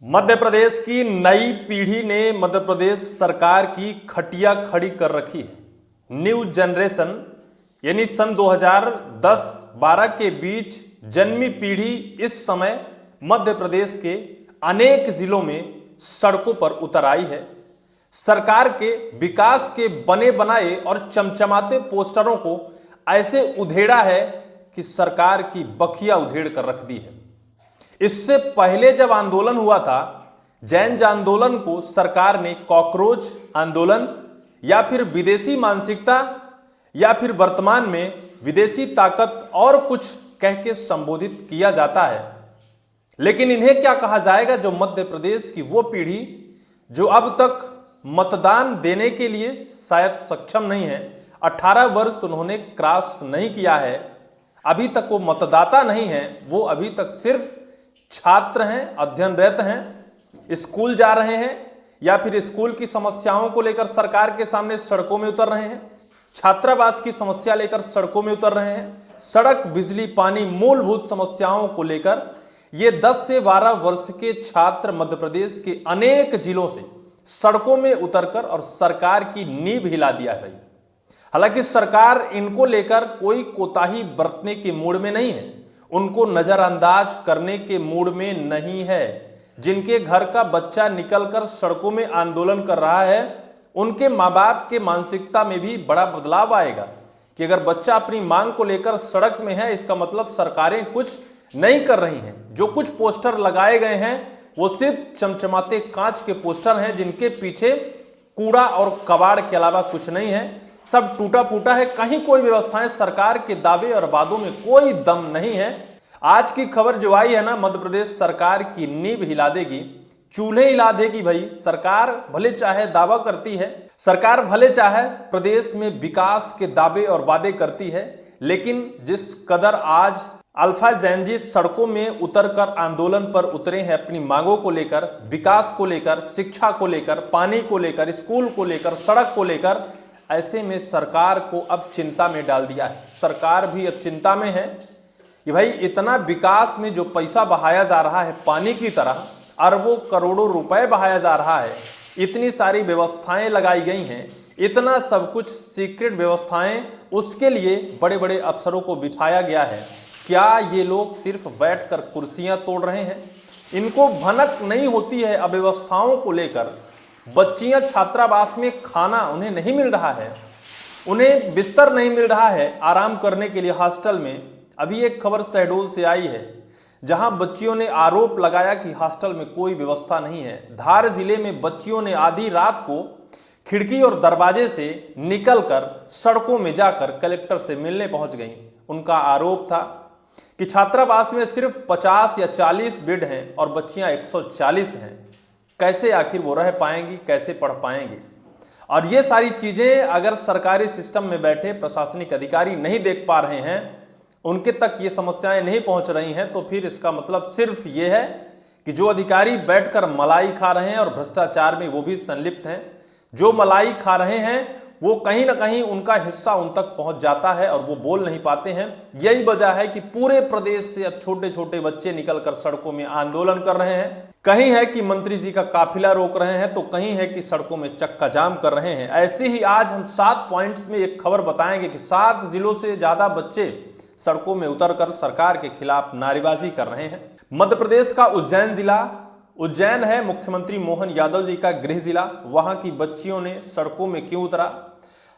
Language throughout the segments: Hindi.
मध्य प्रदेश की नई पीढ़ी ने मध्य प्रदेश सरकार की खटिया खड़ी कर रखी है। न्यू जनरेशन यानी सन 2010-12 के बीच जन्मी पीढ़ी इस समय मध्य प्रदेश के अनेक जिलों में सड़कों पर उतर आई है। सरकार के विकास के बने बनाए और चमचमाते पोस्टरों को ऐसे उधेड़ा है कि सरकार की बखिया उधेड़ कर रख दी है। इससे पहले जब आंदोलन हुआ था, जैन आंदोलन को सरकार ने कॉकरोच आंदोलन या फिर विदेशी मानसिकता या फिर वर्तमान में विदेशी ताकत और कुछ कह के संबोधित किया जाता है। लेकिन इन्हें क्या कहा जाएगा जो मध्य प्रदेश की वो पीढ़ी जो अब तक मतदान देने के लिए शायद सक्षम नहीं है। 18 वर्ष उन्होंने क्रॉस नहीं किया है, अभी तक वो मतदाता नहीं है, वो अभी तक सिर्फ छात्र हैं, अध्ययनरत हैं, स्कूल जा रहे हैं या फिर स्कूल की समस्याओं को लेकर सरकार के सामने सड़कों में उतर रहे हैं, छात्रावास की समस्या लेकर सड़कों में उतर रहे हैं, सड़क, बिजली, पानी, मूलभूत समस्याओं को लेकर ये 10 से 12 वर्ष के छात्र मध्य प्रदेश के अनेक जिलों से सड़कों में उतरकर और सरकार की नींव हिला दिया है। हालांकि सरकार इनको लेकर कोई कोताही बरतने के मूड में नहीं है, उनको नजरअंदाज करने के मूड में नहीं है। जिनके घर का बच्चा निकलकर सड़कों में आंदोलन कर रहा है, उनके माँ बाप के मानसिकता में भी बड़ा बदलाव आएगा कि अगर बच्चा अपनी मांग को लेकर सड़क में है, इसका मतलब सरकारें कुछ नहीं कर रही हैं। जो कुछ पोस्टर लगाए गए हैं वो सिर्फ चमचमाते कांच के पोस्टर हैं, जिनके पीछे कूड़ा और कबाड़ के अलावा कुछ नहीं है। सब टूटा फूटा है, कहीं कोई व्यवस्थाएं, सरकार के दावे और वादों में कोई दम नहीं है। आज की खबर जो आई है ना, मध्य प्रदेश सरकार की नींव हिला देगी, चूल्हे हिला देगी। भाई सरकार भले चाहे दावा करती है, सरकार भले चाहे प्रदेश में विकास के दावे और वादे करती है, लेकिन जिस कदर आज अल्फा जैनजी सड़कों में उतरकर आंदोलन पर उतरे हैं अपनी मांगों को लेकर, विकास को लेकर, शिक्षा को लेकर, पानी को लेकर, स्कूल को लेकर, सड़क को लेकर, ऐसे में सरकार को अब चिंता में डाल दिया है। सरकार भी अब चिंता में है कि भाई इतना विकास में जो पैसा बहाया जा रहा है पानी की तरह, अरबों करोड़ों रुपए बहाया जा रहा है, इतनी सारी व्यवस्थाएं लगाई गई हैं, इतना सब कुछ सीक्रेट व्यवस्थाएं, उसके लिए बड़े बड़े अफसरों को बिठाया गया है। क्या ये लोग सिर्फ बैठकर कुर्सियां तोड़ रहे हैं? इनको भनक नहीं होती है अव्यवस्थाओं को लेकर? बच्चियां छात्रावास में खाना उन्हें नहीं मिल रहा है, उन्हें बिस्तर नहीं मिल रहा है आराम करने के लिए हॉस्टल में। अभी एक खबर शहडोल से आई है, जहां बच्चियों ने आरोप लगाया कि हॉस्टल में कोई व्यवस्था नहीं है। धार जिले में बच्चियों ने आधी रात को खिड़की और दरवाजे से निकलकर सड़कों में जाकर कलेक्टर से मिलने पहुंच गईं। उनका आरोप था कि छात्रावास में सिर्फ 50 या 40 बेड हैं और बच्चियां 140 हैं। कैसे आखिर वो रह पाएंगी, कैसे पढ़ पाएंगी? और ये सारी चीजें अगर सरकारी सिस्टम में बैठे प्रशासनिक अधिकारी नहीं देख पा रहे हैं, उनके तक ये समस्याएं नहीं पहुंच रही हैं, तो फिर इसका मतलब सिर्फ ये है कि जो अधिकारी बैठकर मलाई खा रहे हैं और भ्रष्टाचार में वो भी संलिप्त हैं, जो मलाई खा रहे हैं वो कहीं ना कहीं उनका हिस्सा उन तक पहुंच जाता है और वो बोल नहीं पाते हैं। यही वजह है कि पूरे प्रदेश से अब छोटे छोटे बच्चे निकलकर सड़कों में आंदोलन कर रहे हैं। कहीं है कि मंत्री जी का काफिला रोक रहे हैं, तो कहीं है कि सड़कों में चक्का जाम कर रहे हैं। ऐसे ही आज हम 7 पॉइंट्स में एक खबर बताएंगे कि 7 जिलों से ज्यादा बच्चे सड़कों में उतरकर सरकार के खिलाफ नारेबाजी कर रहे हैं। मध्य प्रदेश का उज्जैन जिला, उज्जैन है मुख्यमंत्री मोहन यादव जी का गृह जिला। वहां की बच्चियों ने सड़कों में क्यों उतरा?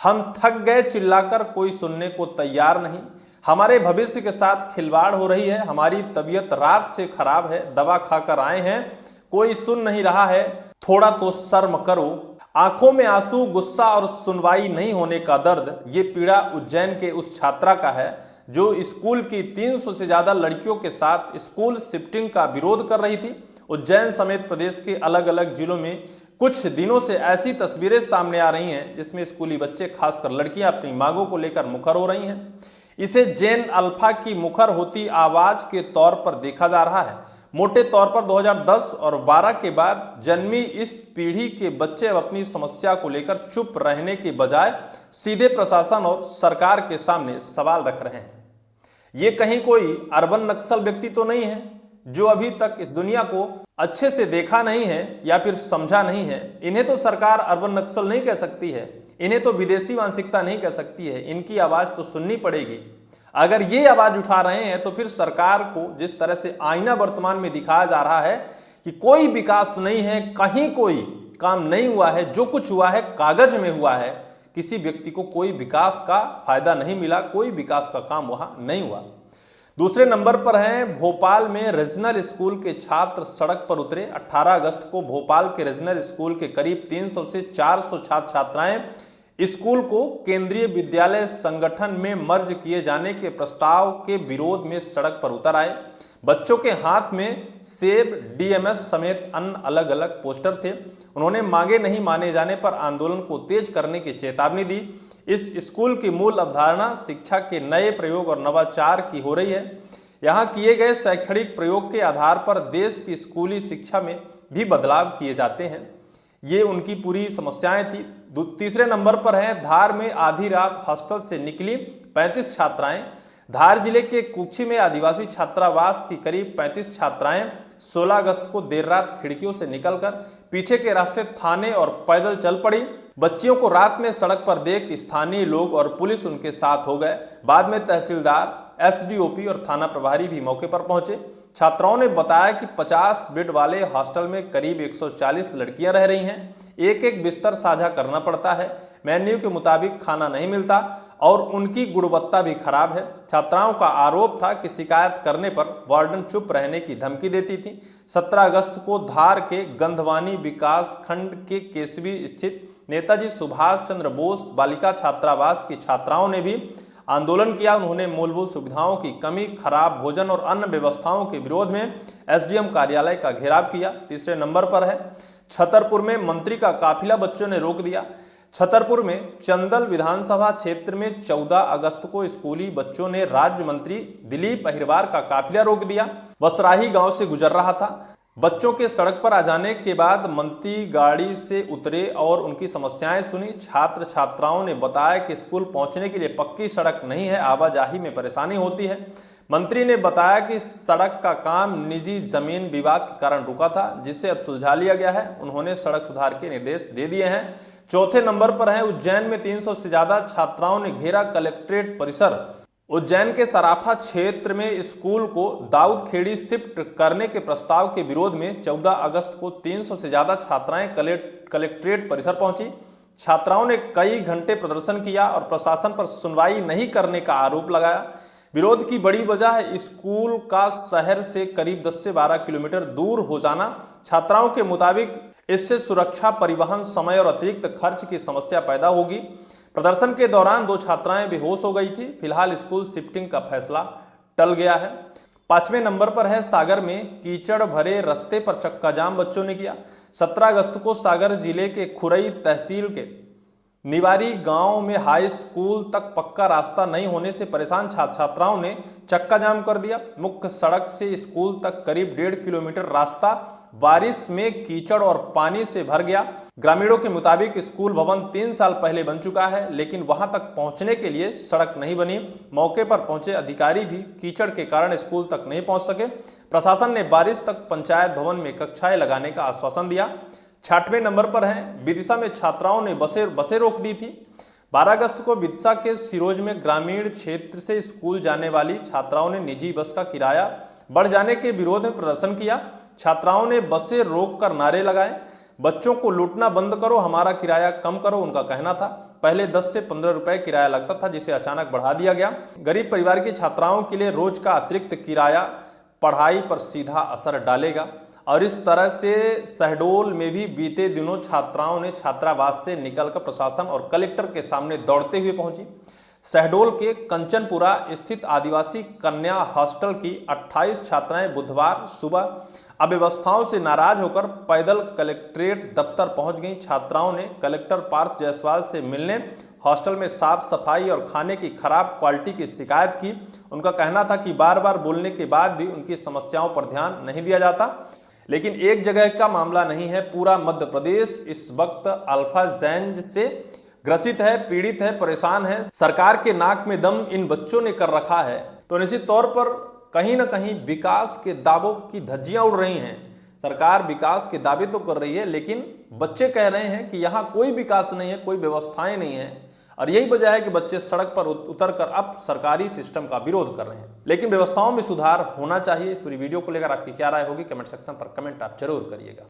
हम थक गए चिल्लाकर, कोई सुनने को तैयार नहीं, हमारे भविष्य के साथ खिलवाड़ हो रही है, हमारी तबीयत रात से खराब है, दवा खाकर आए हैं, कोई सुन नहीं रहा है, थोड़ा तो शर्म करो। आंखों में आंसू, गुस्सा और सुनवाई नहीं होने का दर्द, ये पीड़ा उज्जैन के उस छात्रा का है जो स्कूल की 300 से ज्यादा लड़कियों के साथ स्कूल शिफ्टिंग का विरोध कर रही थी। उज्जैन समेत प्रदेश के अलग अलग जिलों में कुछ दिनों से ऐसी तस्वीरें सामने आ रही हैं जिसमें स्कूली बच्चे, खासकर लड़कियां, अपनी मांगों को लेकर मुखर हो रही हैं। इसे जैन अल्फा की मुखर होती आवाज के तौर पर देखा जा रहा है। मोटे तौर पर 2010 और 12 के बाद जन्मी इस पीढ़ी के बच्चे अब अपनी समस्या को लेकर चुप रहने के बजाय सीधे प्रशासन और सरकार के सामने सवाल रख रहे हैं। ये कहीं कोई अर्बन नक्सल व्यक्ति तो नहीं है जो अभी तक इस दुनिया को अच्छे से देखा नहीं है या फिर समझा नहीं है, इन्हें तो सरकार अर्बन नक्सल नहीं कह सकती है, इन्हें तो विदेशी मानसिकता नहीं कह सकती है, इनकी आवाज तो सुननी पड़ेगी। अगर ये आवाज उठा रहे हैं तो फिर सरकार को जिस तरह से आईना वर्तमान में दिखाया जा रहा है कि कोई विकास नहीं है, कहीं कोई काम नहीं हुआ है, जो कुछ हुआ है कागज में हुआ है, किसी व्यक्ति को कोई विकास का फायदा नहीं मिला, कोई विकास का काम वहां नहीं हुआ। दूसरे नंबर पर हैं भोपाल में रीजनल स्कूल के छात्र सड़क पर उतरे। 18 अगस्त को भोपाल के रीजनल स्कूल के करीब 300 से 400 छात्र छात्राएं स्कूल को केंद्रीय विद्यालय संगठन में मर्ज किए जाने के प्रस्ताव के विरोध में सड़क पर उतर आए। बच्चों के हाथ में सेब, डीएमएस समेत अन्य अलग अलग पोस्टर थे। उन्होंने मांगे नहीं माने जाने पर आंदोलन को तेज करने की चेतावनी दी। इस स्कूल की मूल अवधारणा शिक्षा के नए प्रयोग और नवाचार की हो रही है। यहाँ किए गए शैक्षणिक प्रयोग के आधार पर देश की स्कूली शिक्षा में भी बदलाव किए जाते हैं। ये उनकी पूरी समस्याएं थी। तीसरे नंबर पर है धार में आधी रात हॉस्टल से निकली 35 छात्राएं। धार जिले के कुक्षी में आदिवासी छात्रावास की करीब 35 छात्राएं 16 अगस्त को देर रात खिड़कियों से निकलकर पीछे के रास्ते थाने और पैदल चल पड़ी। बच्चियों को रात में सड़क पर देख स्थानीय लोग और पुलिस उनके साथ हो गए। बाद में तहसीलदार, एसडीओपी और थाना प्रभारी भी मौके पर पहुंचे। छात्राओं ने बताया कि 50 बेड वाले हॉस्टल में करीब 140 लड़कियां रह रही हैं। एक एक बिस्तर साझा करना पड़ता है। मेन्यू के मुताबिक खाना नहीं मिलता और उनकी गुणवत्ता भी खराब है। छात्राओं का आरोप था कि शिकायत करने पर वार्डन चुप रहने की धमकी देती थी। 17 अगस्त को धार के गंधवानी विकास खंड के केसवी स्थित नेताजी सुभाष चंद्र बोस बालिका छात्रावास की छात्राओं ने भी आंदोलन किया। उन्होंने मूलभूत सुविधाओं की कमी, खराब भोजन और अन्य व्यवस्थाओं के विरोध में एसडीएम कार्यालय का घेराव किया। तीसरे नंबर पर है छतरपुर में मंत्री का काफिला बच्चों ने रोक दिया। छतरपुर में चंदल विधानसभा क्षेत्र में 14 अगस्त को स्कूली बच्चों ने राज्य मंत्री दिलीप अहिरवार का काफिला रोक दिया। वसराही गांव से गुजर रहा था। बच्चों के सड़क पर आ जाने के बाद मंत्री गाड़ी से उतरे और उनकी समस्याएं सुनी। छात्र छात्राओं ने बताया कि स्कूल पहुंचने के लिए पक्की सड़क नहीं है, आवाजाही में परेशानी होती है। मंत्री ने बताया कि सड़क का काम निजी जमीन विवाद के कारण रुका था, जिसे अब सुलझा लिया गया है। उन्होंने सड़क सुधार के निर्देश दे दिए हैं। चौथे नंबर पर है उज्जैन में 300 से ज्यादा छात्राओं ने घेरा कलेक्ट्रेट परिसर। उज्जैन के सराफा क्षेत्र में स्कूल को दाऊद खेड़ी शिफ्ट करने के प्रस्ताव के विरोध में 14 अगस्त को 300 से ज्यादा छात्राएं कलेक्ट्रेट परिसर पहुंची। छात्राओं ने कई घंटे प्रदर्शन किया और प्रशासन पर सुनवाई नहीं करने का आरोप लगाया। विरोध की बड़ी वजह है स्कूल का शहर से करीब 10 से 12 किलोमीटर दूर हो जाना। छात्राओं के मुताबिक इससे सुरक्षा, परिवहन, समय और अतिरिक्त खर्च की समस्या पैदा होगी। प्रदर्शन के दौरान 2 छात्राएं बेहोश हो गई थी। फिलहाल स्कूल शिफ्टिंग का फैसला टल गया है। 5वें नंबर पर है सागर में कीचड़ भरे रास्ते पर चक्का जाम बच्चों ने किया। 17 अगस्त को सागर जिले के खुरई तहसील के निवारी गांव में हाई स्कूल तक पक्का रास्ता नहीं होने से परेशान छात्र छात्राओं ने चक्का जाम कर दिया। मुख्य सड़क से स्कूल तक करीब 1.5 किलोमीटर रास्ता बारिश में कीचड़ और पानी से भर गया। ग्रामीणों के मुताबिक स्कूल भवन 3 साल पहले बन चुका है, लेकिन वहां तक पहुंचने के लिए सड़क नहीं बनी। मौके पर पहुंचे अधिकारी भी कीचड़ के कारण स्कूल तक नहीं पहुंच सके। प्रशासन ने बारिश तक पंचायत भवन में कक्षाएं लगाने का आश्वासन दिया। 6वें नंबर पर है विदिशा में छात्राओं ने बसें रोक दी थी। 12 अगस्त को विदिशा के सिरोज में ग्रामीण क्षेत्र से स्कूल जाने वाली छात्राओं ने निजी बस का किराया बढ़ जाने के विरोध में प्रदर्शन किया। छात्राओं ने बसें रोककर नारे लगाए, बच्चों को लूटना बंद करो, हमारा किराया कम करो। उनका कहना था पहले 10 से 15 रुपए किराया लगता था, जिसे अचानक बढ़ा दिया गया। गरीब परिवार की छात्राओं के लिए रोज का अतिरिक्त किराया पढ़ाई पर सीधा असर डालेगा। और इस तरह से शहडोल में भी बीते दिनों छात्राओं ने छात्रावास से निकलकर प्रशासन और कलेक्टर के सामने दौड़ते हुए पहुंची। शहडोल के कंचनपुरा स्थित आदिवासी कन्या हॉस्टल की 28 छात्राएं बुधवार सुबह अव्यवस्थाओं से नाराज होकर पैदल कलेक्ट्रेट दफ्तर पहुंच गईं। छात्राओं ने कलेक्टर पार्थ जायसवाल से मिलने, हॉस्टल में साफ सफाई और खाने की खराब क्वालिटी की शिकायत की। उनका कहना था कि बार बार बोलने के बाद भी उनकी समस्याओं पर ध्यान नहीं दिया जाता। लेकिन एक जगह का मामला नहीं है, पूरा मध्य प्रदेश इस वक्त अल्फा जैंज से ग्रसित है, पीड़ित है, परेशान है। सरकार के नाक में दम इन बच्चों ने कर रखा है। तो निश्चित तौर पर कहीं ना कहीं विकास के दावों की धज्जियां उड़ रही हैं। सरकार विकास के दावे तो कर रही है, लेकिन बच्चे कह रहे हैं कि यहाँ कोई विकास नहीं है, कोई व्यवस्थाएं नहीं है, और यही वजह है कि बच्चे सड़क पर उतरकर अब सरकारी सिस्टम का विरोध कर रहे हैं। लेकिन व्यवस्थाओं में सुधार होना चाहिए। इस पूरी वीडियो को लेकर आपकी क्या राय होगी, कमेंट सेक्शन पर कमेंट आप जरूर करिएगा।